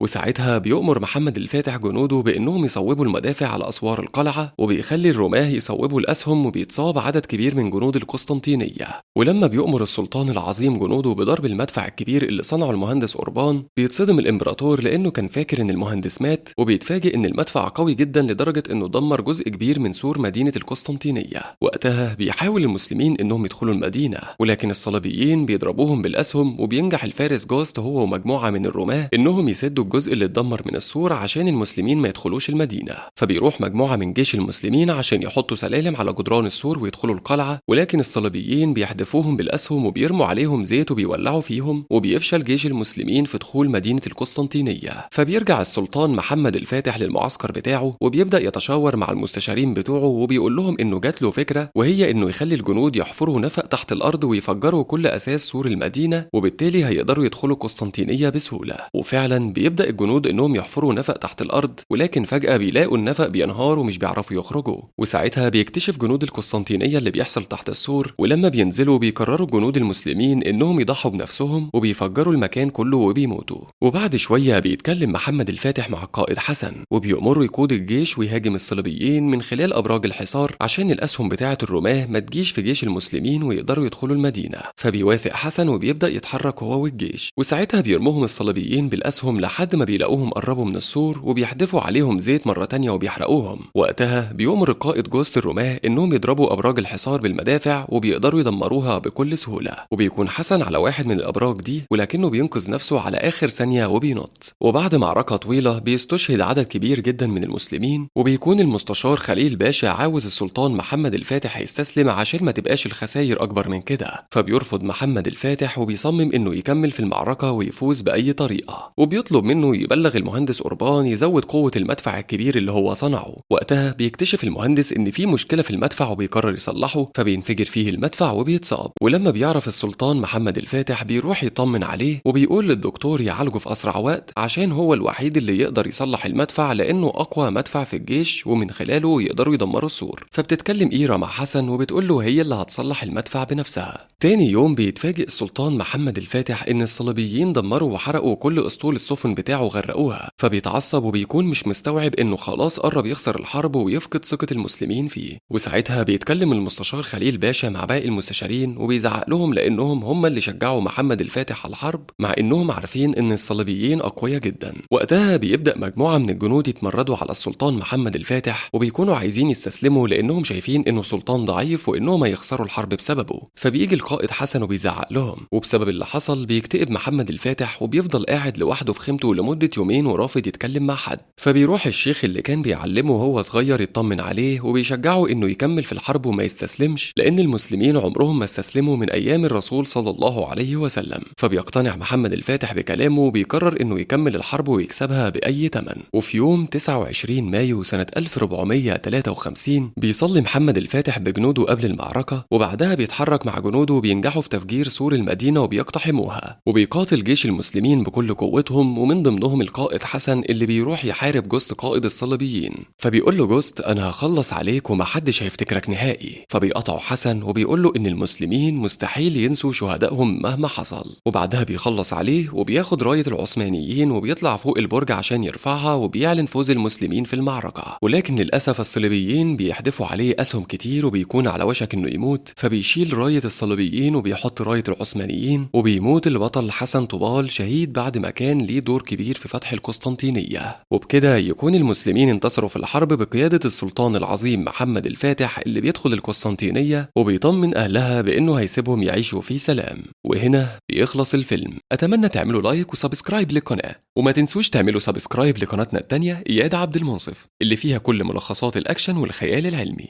وساعتها بيؤمر محمد الفاتح جنوده بإنهم يصوبوا المدافع على أسوار القلعة، وبيخلي الرماه يصوبوا الأسهم، وبيتصاب عدد كبير من جنود القسطنطينية. ولما بيؤمر السلطان العظيم جنوده بضرب المدفع الكبير اللي صنعه المهندس أوربان، بيتصدم الإمبراطور لأنه كان فاكر إن المهندس مات، وبيتفاجئ إن المدفع قوي جدا لدرجة إنه دمر جزء كبير من سور مدينة القسطنطينية. وقتها بيحاول المسلمين إنهم يدخلوا المدينة، ولكن الصليبيين بيضربوهم بالأسهم، وبينجح الفارس جوست هو ومجموعة من الرماه إنهم يسدوا الجزء اللي اتدمر من السور عشان المسلمين ما يدخلوش المدينة. فبيروح مجموعة من جيش المسلمين عشان يحطوا سلالم على جدران السور ويدخلوا القلعة، ولكن الصليبيين بيحدفوهم بالأسهم وبيرموا عليهم زيت وبيولعوا فيهم، وبيفشل جيش المسلمين في دخول مدينة القسطنطينية. فبيرجع السلطان محمد الفاتح للمعسكر بتاعه، وبيبدأ يتشاور مع المستشارين بتوعه، وبيقول لهم إنه جات له فكرة، وهي إنه يخلي الجنود يحفروا نفق تحت الأرض ويفجروا كل أساس سور المدينة، وبالتالي هيقدروا يدخلوا القسطنطينية بسهولة. وفعلا بيبدأ الجنود إنهم يحفروا نفق تحت الأرض، ولكن فجأة بيلاقوا النفق بينهار ومش بيعرفوا يخرجوا. وساعتها بيكتشف جنود القسطنطينية اللي بيحصل تحت السور، ولما بينزلوا بيقرروا جنود المسلمين إنهم يضحوا بنفسهم وبيفجروا المكان كله وبيموتوا. وبعد شوية بيتكلم محمد الفاتح مع القائد حسن، وبيأمره يقود الجيش ويهاجم الصليبيين من خلال أبراج الحصار عشان الأسهم بتاعة الرماه ما تجيش في جيش المسلمين ويقدروا يدخلوا المدينة. فبيوافق حسن وبيبدأ يتحرك هو والجيش، وساعتها بيرموهم الصليبيين بالأسهم لحد ما بيلاقوهم قربوا من السور، وبيحدفوا عليهم زيت مرة تانية وبيحرقوهم. وقتها بيؤمر القائد جوست الرماه إنهم يضربوا أبراج الحصار بالمدافع، وبيقدروا يدمروها بكل سهولة. وبيكون حسن على واحد من الأبراج دي، ولكنه بينقذ نفسه على آخر ثانية وبينط. وبعد معركة طويلة بيستشهد عدد كبير جدا من المسلمين، وبيكون المستشار خليل باشا عاوز السلطان محمد الفاتح يستسلم عشان ما تبقاش الخسائر أكبر من كده. فبيرفض محمد الفاتح وبيصمم إنه يكمل في المعركة ويفوز بأي طريقة، وبيطلب منه يبلغ المهندس أوربان يزود قوة المدفع الكبير اللي هو صنعه. وقتها بيكتشف المهندس إن في مشكلة في المدفع وبيقرر يصلحه، فبينفجر فيه المدفع وبيتصاب. ولما بيعرف السلطان محمد الفاتح بيروح يطمن عليه، وبيقول للدكتور يعالجه في أسرع وقت عشان هو الوحيد اللي يقدر يصلح المدفع لأنه أقوى مدفع في الجيش، ومن خلاله يقدروا يدمروا السور. فبتتكلم إيرا مع حسن وبتقول له هي اللي هتصلح المدفع بنفسها. تاني يوم بيتفاجئ السلطان محمد الفاتح إن الصليبيين دمروا وحرقوا كل أسطول السفن بتاعه غرقوها، فبيتعصب وبيكون مش مستوعب إنه خلاص قرب يخسر الحرب ويفقد ثقة المسلمين فيه. وساعتها بيتكلم المستشار خليل باشا مع باقي المستشارين وبيزعق لهم لأنهم هم اللي شجعوا محمد الفاتح على الحرب، مع إنهم عارفين إن الصليبيين أقوياء جدا. وقتها بيبدأ مجموعة من الجنود يتمردوا على السلطان محمد الفاتح، وبيكونوا عايزين يستسلموا لأنهم شايفين إنه سلطان ضعيف وإنهم هيخسروا الحرب بسببه. فبيجي القائد حسن وبيزعق لهم، وبسبب اللي حصل بيكتئب محمد الفاتح وبيفضل قاعد لوحده في خيمته لمدة يومين ورافض يتكلم مع حد. فبيروح الشيخ اللي كان بيعلمه وهو صغير يطمن عليه وبيشجعه إنه يكمل في الحرب وما يستسلمش، لأن المسلمين عمرهم ما استسلموا من أيام الرسول صلى الله عليه وسلم. فبيقتنع محمد الفاتح بكلامه وبيقرر إنه يكمل الحرب ويكسبها بأي تمن. وفي يوم 29 مايو سنة 1453 بيصلي محمد الفاتح بجنوده قبل المعركة، وبعدها بيتحرك مع جنوده وبينجحوا في تفجير سور المدينة وبيقتحموها، وبيقاتل جيش المسلمين بكل قوتهم، ومن ضمنهم القائد حسن اللي بيروح يحارب جوست قائد الصليبيين. فبيقول له جوست أنا هخلص عليك ومحدش هيفتكرك نهائي. فبيقطعه حسن وبيقول له إن المسلمين مستحيل ينسوا شهدائهم مهما حصل، وبعدها بيخلص عليه وبياخد راية العثمانيين وبيطلع فوق البرج عشان يرفعها وبيعلن فوز المسلمين في المعركة. ولكن للأسف الصليبيين بيحدفوا عليه أسهم كتير وبيكون على وشك إنه يموت، فبيشيل راية الصليبيين وبيحط راية العثمانيين، وبيموت البطل حسن طوبال شهيد بعد ما كان ليه دور كبير في فتح القسطنطينية. وبكده يكون المسلمين انتصروا في الحرب بقيادة السلطان العظيم محمد الفاتح اللي بيدخل القسطنطينية وبيطمن أهلها بإنه هيسيبهم يعيشوا في سلام. وهنا بيخلص الفيلم. أتمنى تعملوا لايك وسبسكرايب للقناة، وما تنسوش تعملوا سبسكرايب لقناتنا التانية إياد عبد المنصف اللي فيها كل ملخصات الأكشن والخيال العلمي.